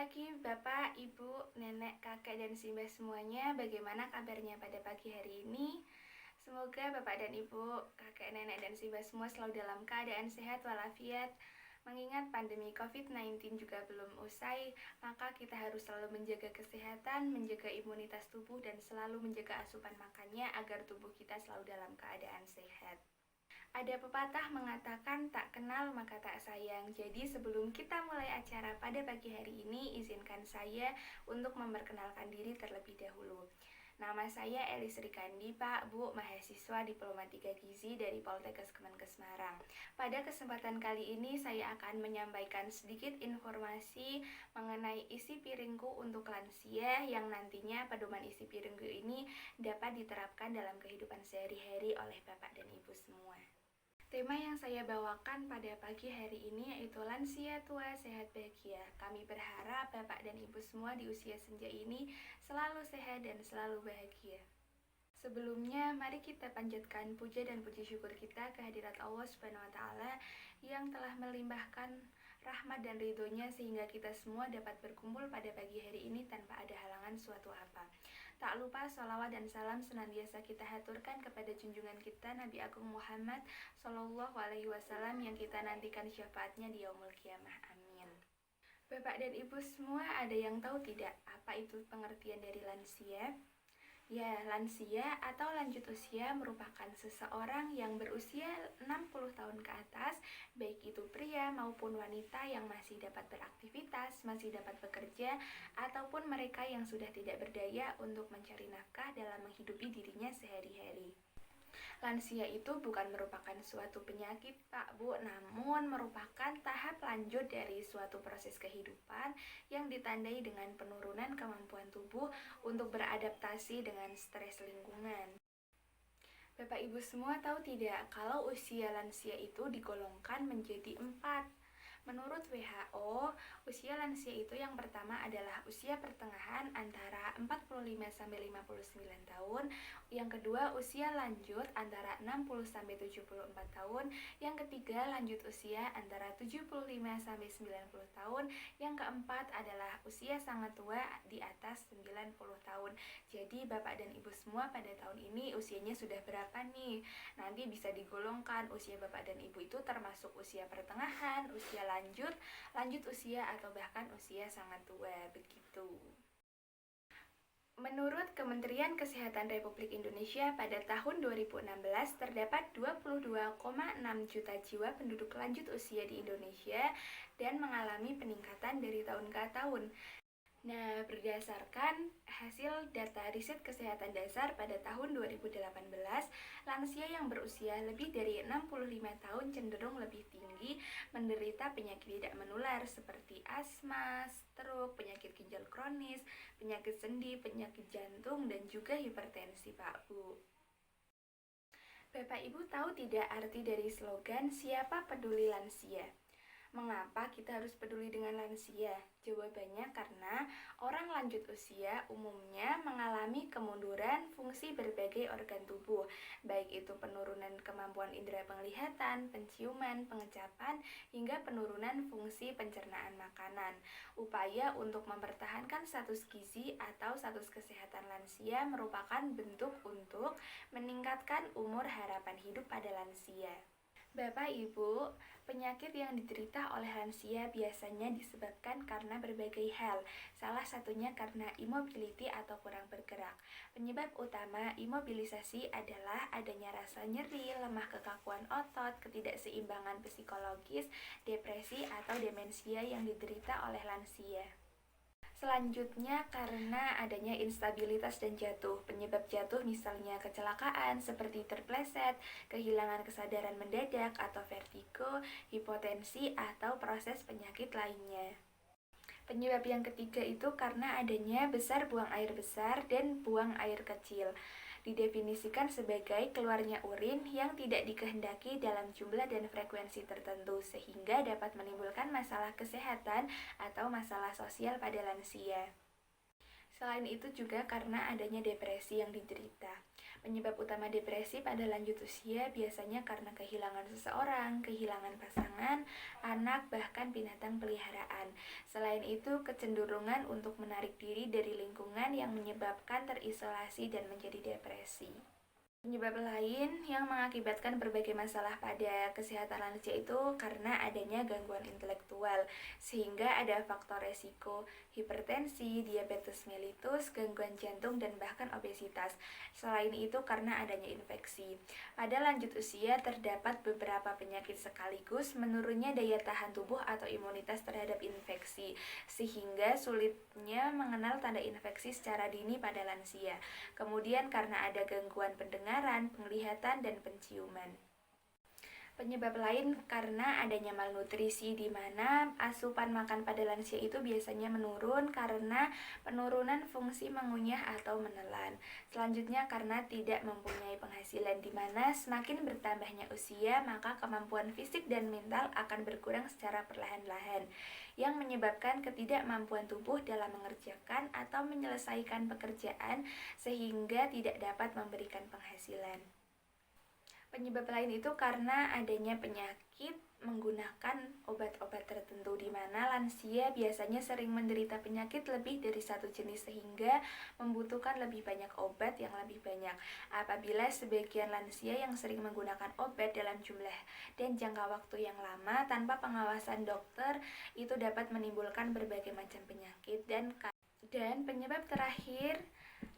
pagi Bapak, Ibu, Nenek, Kakek, dan Simbah semuanya. Bagaimana kabarnya pada pagi hari ini? Semoga Bapak dan Ibu, Kakek, Nenek, dan Simbah semua selalu dalam keadaan sehat walafiat. Mengingat pandemi COVID-19 juga belum usai, maka kita harus selalu menjaga kesehatan, menjaga imunitas tubuh, dan selalu menjaga asupan makannya agar tubuh kita selalu dalam keadaan sehat. Ada pepatah mengatakan tak kenal maka tak sayang. Jadi sebelum kita mulai acara pada pagi hari ini, izinkan saya untuk memperkenalkan diri terlebih dahulu. Nama saya Elis Rikandi, Pak, Bu, mahasiswa Diploma 3 Gizi dari Poltekkes Kemenkes Semarang. Pada kesempatan kali ini saya akan menyampaikan sedikit informasi mengenai isi piringku untuk lansia yang nantinya pedoman isi piringku ini dapat diterapkan dalam kehidupan sehari-hari oleh Bapak dan Ibu semua. Tema yang saya bawakan pada pagi hari ini yaitu lansia tua sehat bahagia. Kami berharap Bapak dan Ibu semua di usia senja ini selalu sehat dan selalu bahagia. Sebelumnya, mari kita panjatkan puja dan puji syukur kita kehadirat Allah Subhanahu wa Ta'ala yang telah melimpahkan rahmat dan ridhonya sehingga kita semua dapat berkumpul pada pagi hari ini tanpa ada halangan suatu apa. Tak lupa sholawat dan salam senantiasa kita haturkan kepada junjungan kita Nabi Agung Muhammad Sallallahu Alaihi Wasallam yang kita nantikan syafaatnya di yaumul kiamah. Amin. Bapak dan Ibu semua, ada yang tahu tidak apa itu pengertian dari lansia? Ya, lansia atau lanjut usia merupakan seseorang yang berusia 60 tahun ke atas, baik itu pria maupun wanita yang masih dapat beraktivitas, masih dapat bekerja, ataupun mereka yang sudah tidak berdaya untuk mencari nafkah dalam menghidupi dirinya sehari-hari. Lansia itu bukan merupakan suatu penyakit, Pak, Bu, namun merupakan tahap lanjut dari suatu proses kehidupan yang ditandai dengan penurunan kemampuan tubuh untuk beradaptasi dengan stres lingkungan. Bapak Ibu semua tahu tidak kalau usia lansia itu digolongkan menjadi 4. Menurut WHO, usia lansia itu yang pertama adalah usia pertengahan antara 45-59 tahun, yang kedua usia lanjut antara 60-74 tahun, yang ketiga lanjut usia antara 75-90 tahun, yang keempat adalah usia sangat tua di atas 90 tahun. Jadi Bapak dan Ibu semua pada tahun ini usianya sudah berapa nih? Nanti bisa digolongkan usia Bapak dan Ibu itu termasuk usia pertengahan, usia lanjut usia, atau bahkan usia sangat tua, begitu. Menurut Kementerian Kesehatan Republik Indonesia, pada tahun 2016 terdapat 22,6 juta jiwa penduduk lanjut usia di Indonesia dan mengalami peningkatan dari tahun ke tahun. Nah, berdasarkan hasil data riset kesehatan dasar pada tahun 2018, lansia yang berusia lebih dari 65 tahun cenderung lebih tinggi menderita penyakit tidak menular seperti asma, stroke, penyakit ginjal kronis, penyakit sendi, penyakit jantung, dan juga hipertensi, Pak, Bu. Bapak Ibu tahu tidak arti dari slogan "Siapa Peduli Lansia"? Mengapa kita harus peduli dengan lansia? Jawabannya karena orang lanjut usia umumnya mengalami kemunduran fungsi berbagai organ tubuh, baik itu penurunan kemampuan indera penglihatan, penciuman, pengecapan, hingga penurunan fungsi pencernaan makanan. Upaya untuk mempertahankan status gizi atau status kesehatan lansia merupakan bentuk untuk meningkatkan umur harapan hidup pada lansia. Bapak Ibu, penyakit yang diderita oleh lansia biasanya disebabkan karena berbagai hal, salah satunya karena immobility atau kurang bergerak. Penyebab utama imobilisasi adalah adanya rasa nyeri, lemah kekakuan otot, ketidakseimbangan psikologis, depresi atau demensia yang diderita oleh lansia. Selanjutnya karena adanya instabilitas dan jatuh. Penyebab jatuh misalnya kecelakaan seperti terpleset, kehilangan kesadaran mendadak atau vertigo, hipotensi, atau proses penyakit lainnya. Penyebab yang ketiga itu karena adanya besar buang air besar dan buang air kecil. Didefinisikan sebagai keluarnya urin yang tidak dikehendaki dalam jumlah dan frekuensi tertentu sehingga dapat menimbulkan masalah kesehatan atau masalah sosial pada lansia. Selain itu juga karena adanya depresi yang diderita. Penyebab utama depresi pada lanjut usia biasanya karena kehilangan seseorang, kehilangan pasangan, anak, bahkan binatang peliharaan. Selain itu, kecenderungan untuk menarik diri dari lingkungan yang menyebabkan terisolasi dan menjadi depresi. Penyebab lain yang mengakibatkan berbagai masalah pada kesehatan lansia itu karena adanya gangguan intelektual, sehingga ada faktor resiko hipertensi, diabetes mellitus, gangguan jantung, dan bahkan obesitas. Selain itu karena adanya infeksi. Pada lanjut usia terdapat beberapa penyakit sekaligus menurunnya daya tahan tubuh atau imunitas terhadap infeksi, sehingga sulitnya mengenal tanda infeksi secara dini pada lansia. Kemudian karena ada gangguan pendengaran, penglihatan, dan penciuman. Penyebab lain karena adanya malnutrisi, di mana asupan makan pada lansia itu biasanya menurun karena penurunan fungsi mengunyah atau menelan. Selanjutnya karena tidak mempunyai penghasilan, di mana semakin bertambahnya usia maka kemampuan fisik dan mental akan berkurang secara perlahan-lahan, yang menyebabkan ketidakmampuan tubuh dalam mengerjakan atau menyelesaikan pekerjaan sehingga tidak dapat memberikan penghasilan. Penyebab lain itu karena adanya penyakit menggunakan obat-obat tertentu, di mana lansia biasanya sering menderita penyakit lebih dari satu jenis sehingga membutuhkan lebih banyak obat yang lebih banyak. Apabila sebagian lansia yang sering menggunakan obat dalam jumlah dan jangka waktu yang lama tanpa pengawasan dokter, itu dapat menimbulkan berbagai macam penyakit. Dan penyebab terakhir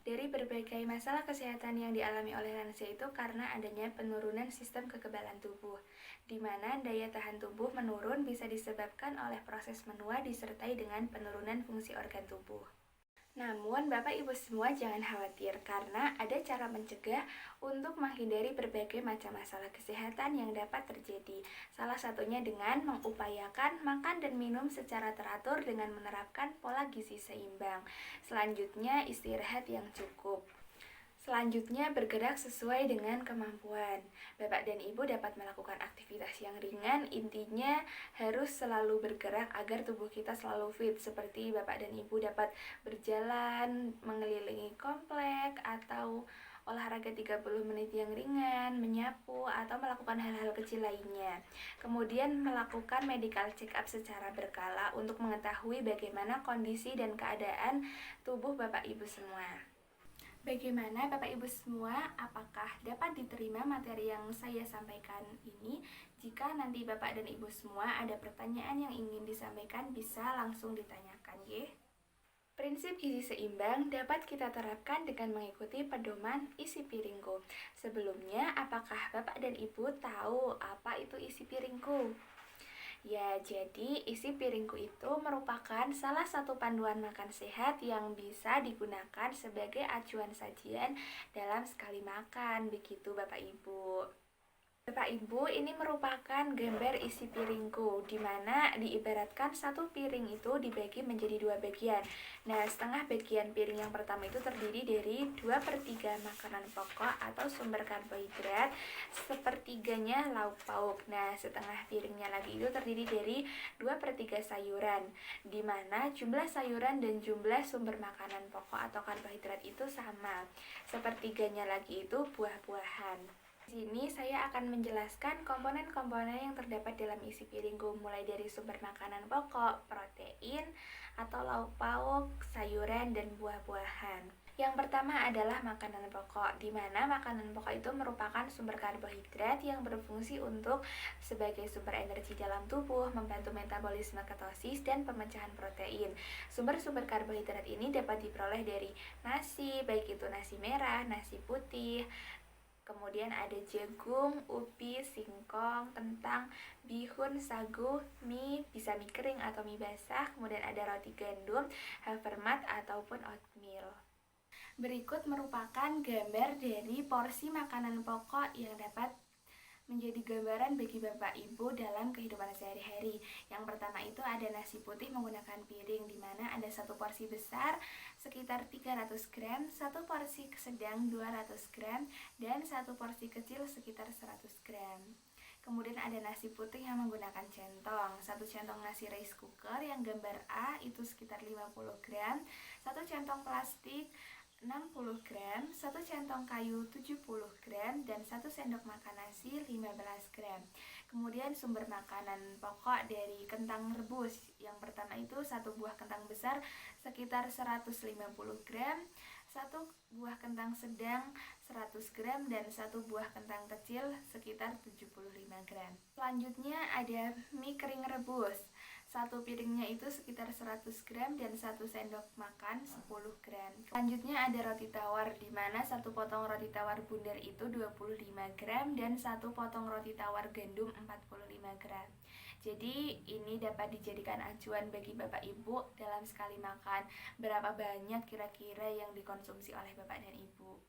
dari berbagai masalah kesehatan yang dialami oleh lansia itu karena adanya penurunan sistem kekebalan tubuh, di mana daya tahan tubuh menurun bisa disebabkan oleh proses menua disertai dengan penurunan fungsi organ tubuh. Namun, Bapak Ibu semua jangan khawatir karena ada cara mencegah untuk menghindari berbagai macam masalah kesehatan yang dapat terjadi. Salah satunya dengan mengupayakan makan dan minum secara teratur dengan menerapkan pola gizi seimbang. Selanjutnya, istirahat yang cukup. Selanjutnya, bergerak sesuai dengan kemampuan. Bapak dan Ibu dapat melakukan aktivitas yang ringan, intinya harus selalu bergerak agar tubuh kita selalu fit. Seperti Bapak dan Ibu dapat berjalan, mengelilingi komplek, atau olahraga 30 menit yang ringan, menyapu, atau melakukan hal-hal kecil lainnya. Kemudian melakukan medical check up secara berkala untuk mengetahui bagaimana kondisi dan keadaan tubuh Bapak Ibu semua. Bagaimana Bapak Ibu semua, apakah dapat diterima materi yang saya sampaikan ini? Jika nanti Bapak dan Ibu semua ada pertanyaan yang ingin disampaikan, bisa langsung ditanyakan ya. Prinsip gizi seimbang dapat kita terapkan dengan mengikuti pedoman isi piringku. Sebelumnya, apakah Bapak dan Ibu tahu apa itu isi piringku? Ya, jadi isi piringku itu merupakan salah satu panduan makan sehat yang bisa digunakan sebagai acuan sajian dalam sekali makan. Begitu Bapak Ibu. Bapak Ibu, ini merupakan gambar isi piringku, di mana diibaratkan satu piring itu dibagi menjadi dua bagian. Nah, setengah bagian piring yang pertama itu terdiri dari 2/3 makanan pokok atau sumber karbohidrat, sepertiganya lauk pauk. Nah, setengah piringnya lagi itu terdiri dari 2/3 sayuran, di mana jumlah sayuran dan jumlah sumber makanan pokok atau karbohidrat itu sama. Sepertiganya lagi itu buah-buahan. Di sini saya akan menjelaskan komponen-komponen yang terdapat dalam isi piringku, mulai dari sumber makanan pokok, protein, atau lauk pauk, sayuran, dan buah-buahan. Yang pertama adalah makanan pokok, di mana makanan pokok itu merupakan sumber karbohidrat yang berfungsi untuk sebagai sumber energi dalam tubuh, membantu metabolisme ketosis dan pemecahan protein. Sumber-sumber karbohidrat ini dapat diperoleh dari nasi, baik itu nasi merah, nasi putih, kemudian ada jagung, ubi, singkong, kentang, bihun, sagu, mie, bisa mie kering atau mie basah, kemudian ada roti gandum, havermat ataupun oatmeal. Berikut merupakan gambar dari porsi makanan pokok yang dapat menjadi gambaran bagi Bapak Ibu dalam kehidupan sehari-hari. Yang pertama itu ada nasi putih menggunakan piring, di mana ada satu porsi besar sekitar 300 gram, satu porsi sedang 200 gram, dan satu porsi kecil sekitar 100 gram. Kemudian ada nasi putih yang menggunakan centong, satu centong nasi rice cooker yang gambar A itu sekitar 50 gram, satu centong plastik 60 gram, 1 centong kayu 70 gram, dan 1 sendok makan nasi 15 gram. Kemudian sumber makanan pokok dari kentang rebus. Yang pertama itu 1 buah kentang besar sekitar 150 gram, 1 buah kentang sedang 100 gram, dan 1 buah kentang kecil sekitar 75 gram. Selanjutnya ada mie kering rebus. 1 piringnya itu sekitar 100 gram dan 1 sendok makan 10 gram. Selanjutnya ada roti tawar, di mana 1 potong roti tawar bundar itu 25 gram dan 1 potong roti tawar gandum 45 gram. Jadi ini dapat dijadikan acuan bagi Bapak Ibu dalam sekali makan berapa banyak kira-kira yang dikonsumsi oleh Bapak dan Ibu.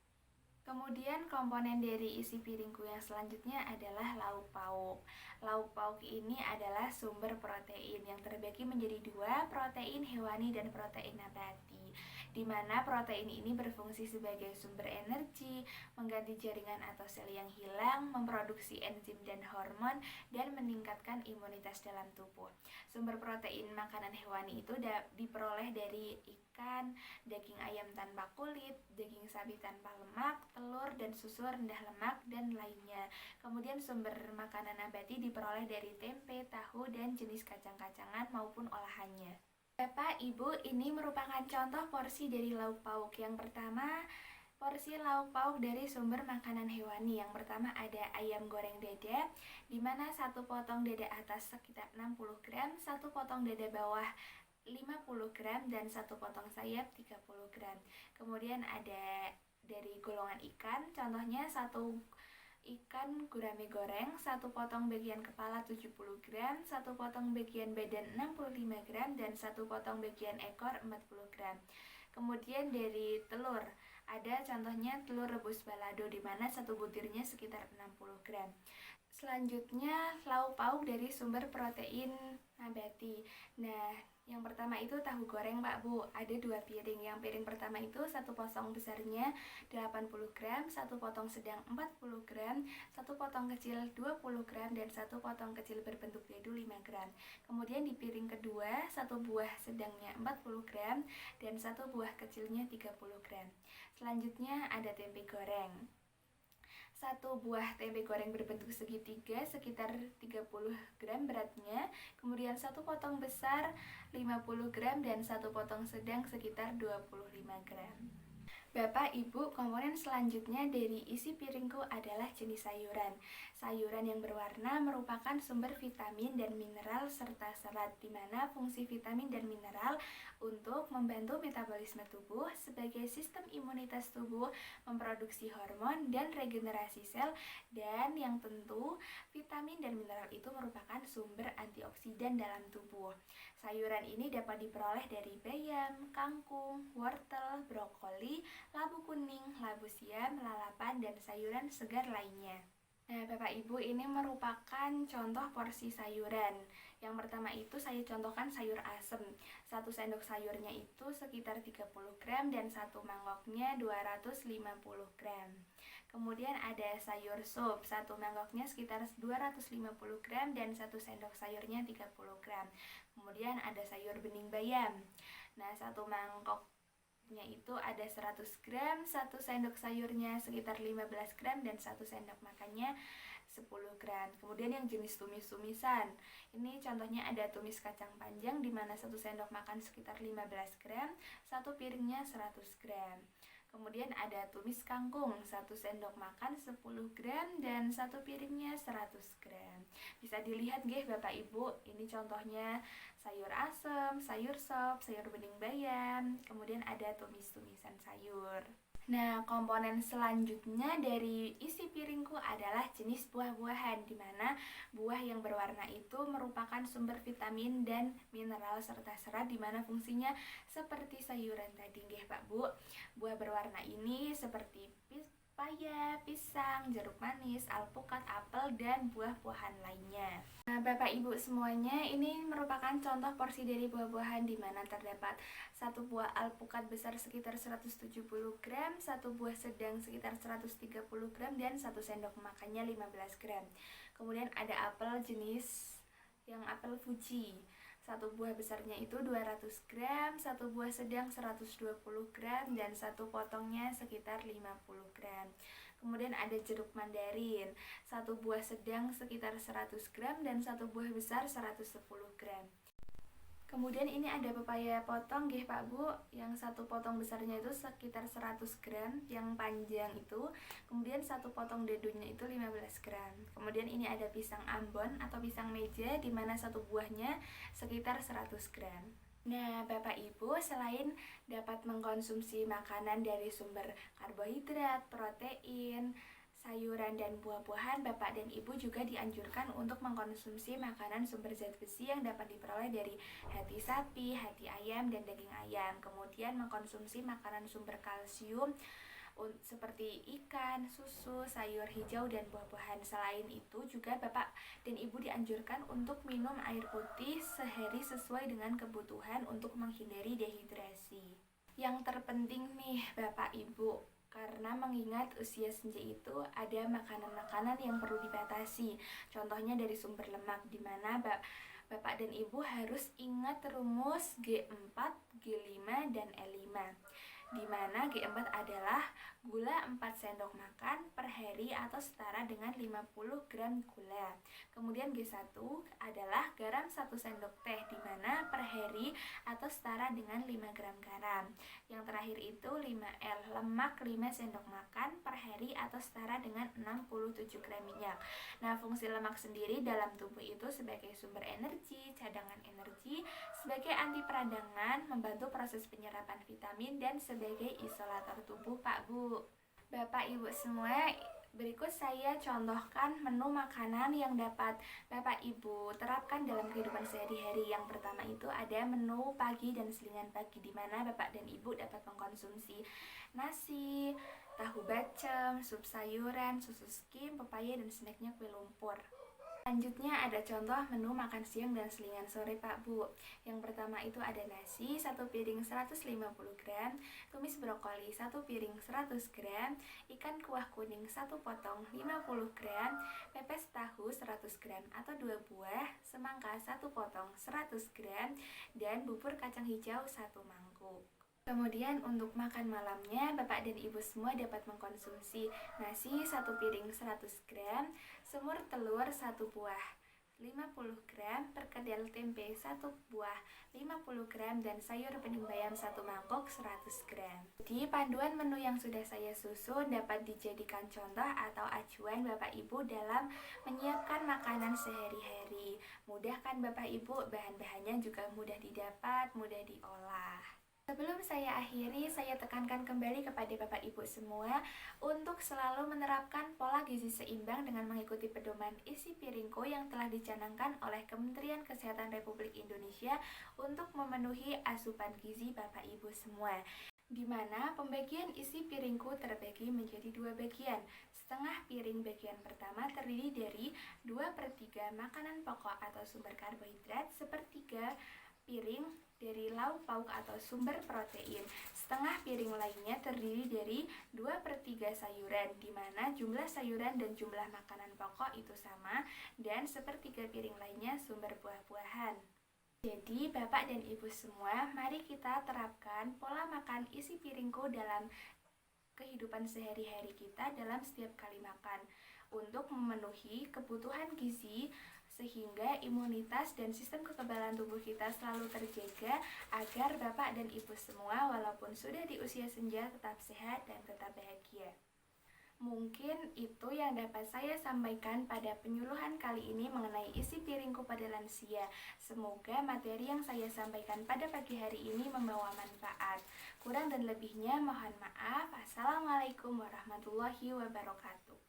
Kemudian komponen dari isi piringku yang selanjutnya adalah lauk pauk. Lauk pauk ini adalah sumber protein yang terbagi menjadi 2, protein hewani dan protein nabati. Di mana protein ini berfungsi sebagai sumber energi, mengganti jaringan atau sel yang hilang, memproduksi enzim dan hormon, dan meningkatkan imunitas dalam tubuh. Sumber protein makanan hewani itu diperoleh dari ikan, daging ayam tanpa kulit, daging sapi tanpa lemak, telur dan susu rendah lemak, dan lainnya. Kemudian sumber makanan nabati diperoleh dari tempe, tahu, dan jenis kacang-kacangan maupun olahannya. Bapak, Ibu, ini merupakan contoh porsi dari lauk pauk. Yang pertama, porsi lauk pauk dari sumber makanan hewani. Yang pertama ada ayam goreng dada, di mana 1 potong dada atas sekitar 60 gram, 1 potong dada bawah 50 gram, dan 1 potong sayap 30 gram. Kemudian ada dari golongan ikan, contohnya 1 ikan gurame goreng, 1 potong bagian kepala 70 gram, 1 potong bagian badan 65 gram, dan 1 potong bagian ekor 40 gram. Kemudian dari telur, ada contohnya telur rebus balado, di mana 1 butirnya sekitar 60 gram. Selanjutnya lauk pauk dari sumber protein nabati. Nah, yang pertama itu tahu goreng Pak Bu, ada 2 piring. Yang piring pertama itu 1 potong besarnya 80 gram, 1 potong sedang 40 gram, 1 potong kecil 20 gram, dan 1 potong kecil berbentuk dadu 5 gram. Kemudian di piring kedua 1 buah sedangnya 40 gram dan 1 buah kecilnya 30 gram. Selanjutnya ada tempe goreng. 1 buah tempe goreng berbentuk segitiga sekitar 30 gram beratnya, kemudian 1 potong besar 50 gram dan 1 potong sedang sekitar 25 gram. Bapak, Ibu, komponen selanjutnya dari isi piringku adalah jenis sayuran. Sayuran yang berwarna merupakan sumber vitamin dan mineral serta serat, di mana fungsi vitamin dan mineral untuk membantu metabolisme tubuh sebagai sistem imunitas tubuh, memproduksi hormon dan regenerasi sel, dan yang tentu vitamin dan mineral itu merupakan sumber antioksidan dalam tubuh. Sayuran ini dapat diperoleh dari bayam, kangkung, wortel, brokoli, labu kuning, labu siam, lalapan, dan sayuran segar lainnya. Nah, Bapak Ibu, ini merupakan contoh porsi sayuran. Yang pertama itu saya contohkan sayur asem. 1 sendok sayurnya itu sekitar 30 gram dan 1 mangkoknya 250 gram. Kemudian ada sayur sup, 1 mangkoknya sekitar 250 gram dan 1 sendok sayurnya 30 gram. Kemudian ada sayur bening bayam. Nah, 1 mangkoknya itu ada 100 gram, 1 sendok sayurnya sekitar 15 gram, dan 1 sendok makannya 10 gram. Kemudian yang jenis tumis-tumisan, ini contohnya ada tumis kacang panjang, di mana 1 sendok makan sekitar 15 gram, 1 piringnya 100 gram. Kemudian ada tumis kangkung, 1 sendok makan 10 gram dan 1 piringnya 100 gram. Bisa dilihat nggih Bapak Ibu, ini contohnya sayur asem, sayur sop, sayur bening bayam, kemudian ada tumis-tumisan sayur. Nah, komponen selanjutnya dari isi piringku adalah jenis buah-buahan, di mana buah yang berwarna itu merupakan sumber vitamin dan mineral serta serat, di mana fungsinya seperti sayuran tadi nggih Pak Bu. Buah berwarna ini seperti pepaya, pisang, jeruk manis, alpukat, apel, dan buah-buahan lainnya. Nah, Bapak Ibu semuanya, ini merupakan contoh porsi dari buah-buahan, di mana terdapat 1 buah alpukat besar sekitar 170 gram, 1 buah sedang sekitar 130 gram, dan 1 sendok makannya 15 gram. Kemudian ada apel jenis yang apel Fuji. Satu buah besarnya itu 200 gram, satu buah sedang 120 gram, dan satu potongnya sekitar 50 gram. Kemudian ada jeruk mandarin, satu buah sedang sekitar 100 gram dan satu buah besar 110 gram. Kemudian ini ada pepaya potong nggih Pak Bu, yang satu potong besarnya itu sekitar 100 gram, yang panjang itu. Kemudian satu potong dadunya itu 15 gram. Kemudian ini ada pisang ambon atau pisang meja, di mana satu buahnya sekitar 100 gram. Nah, Bapak Ibu, selain dapat mengkonsumsi makanan dari sumber karbohidrat, protein, sayuran dan buah-buahan, Bapak dan Ibu juga dianjurkan untuk mengkonsumsi makanan sumber zat besi yang dapat diperoleh dari hati sapi, hati ayam, dan daging ayam. Kemudian mengkonsumsi makanan sumber kalsium seperti ikan, susu, sayur hijau, dan buah-buahan. Selain itu juga Bapak dan Ibu dianjurkan untuk minum air putih sehari sesuai dengan kebutuhan untuk menghindari dehidrasi. Yang terpenting nih Bapak Ibu, karena mengingat usia senja itu ada makanan-makanan yang perlu dibatasi. Contohnya dari sumber lemak, di mana Bapak dan Ibu harus ingat rumus G4, G5, dan E5, di mana G4 adalah gula 4 sendok makan per hari atau setara dengan 50 gram gula. Kemudian G1 adalah garam 1 sendok teh, di mana per hari atau setara dengan 5 gram garam. Yang terakhir itu 5L, lemak 5 sendok makan per hari atau setara dengan 67 gram minyak. Nah, fungsi lemak sendiri dalam tubuh itu sebagai sumber energi, cadangan energi, sebagai anti peradangan, membantu proses penyerapan vitamin, dan sebagai isolator tubuh Pak Bu. Bapak Ibu semua, berikut saya contohkan menu makanan yang dapat Bapak Ibu terapkan dalam kehidupan sehari-hari. Yang pertama itu ada menu pagi dan selingan pagi, di mana Bapak dan Ibu dapat mengkonsumsi nasi, tahu bacem, sup sayuran, susu skim, pepaya, dan snacknya kue lumpur. Selanjutnya ada contoh menu makan siang dan selingan sore Pak Bu. Yang pertama itu ada nasi 1 piring 150 gram, tumis brokoli 1 piring 100 gram, ikan kuah kuning 1 potong 50 gram, pepes tahu 100 gram atau 2 buah, semangka 1 potong 100 gram, dan bubur kacang hijau 1 mangkuk. Kemudian untuk makan malamnya, Bapak dan Ibu semua dapat mengkonsumsi nasi 1 piring 100 gram, semur telur 1 buah 50 gram, perkedel tempe 1 buah 50 gram, dan sayur bening bayam 1 mangkok 100 gram. Jadi panduan menu yang sudah saya susun dapat dijadikan contoh atau acuan Bapak Ibu dalam menyiapkan makanan sehari-hari. Mudah kan Bapak Ibu? Bahan-bahannya juga mudah didapat, mudah diolah. Sebelum saya akhiri, saya tekankan kembali kepada Bapak Ibu semua untuk selalu menerapkan pola gizi seimbang dengan mengikuti pedoman isi piringku yang telah dicanangkan oleh Kementerian Kesehatan Republik Indonesia untuk memenuhi asupan gizi Bapak Ibu semua, di mana pembagian isi piringku terbagi menjadi 2 bagian. Setengah piring bagian pertama terdiri dari 2/3 makanan pokok atau sumber karbohidrat, sepertiga piring dari lauk pauk atau sumber protein. Setengah piring lainnya terdiri dari 2/3 sayuran, di mana jumlah sayuran dan jumlah makanan pokok itu sama, dan sepertiga piring lainnya sumber buah-buahan. Jadi Bapak dan Ibu semua, mari kita terapkan pola makan isi piringku dalam kehidupan sehari-hari kita dalam setiap kali makan untuk memenuhi kebutuhan gizi, sehingga imunitas dan sistem kekebalan tubuh kita selalu terjaga agar Bapak dan Ibu semua walaupun sudah di usia senja tetap sehat dan tetap bahagia. Mungkin itu yang dapat saya sampaikan pada penyuluhan kali ini mengenai isi piringku pada lansia. Semoga materi yang saya sampaikan pada pagi hari ini membawa manfaat. Kurang dan lebihnya mohon maaf. Assalamualaikum warahmatullahi wabarakatuh.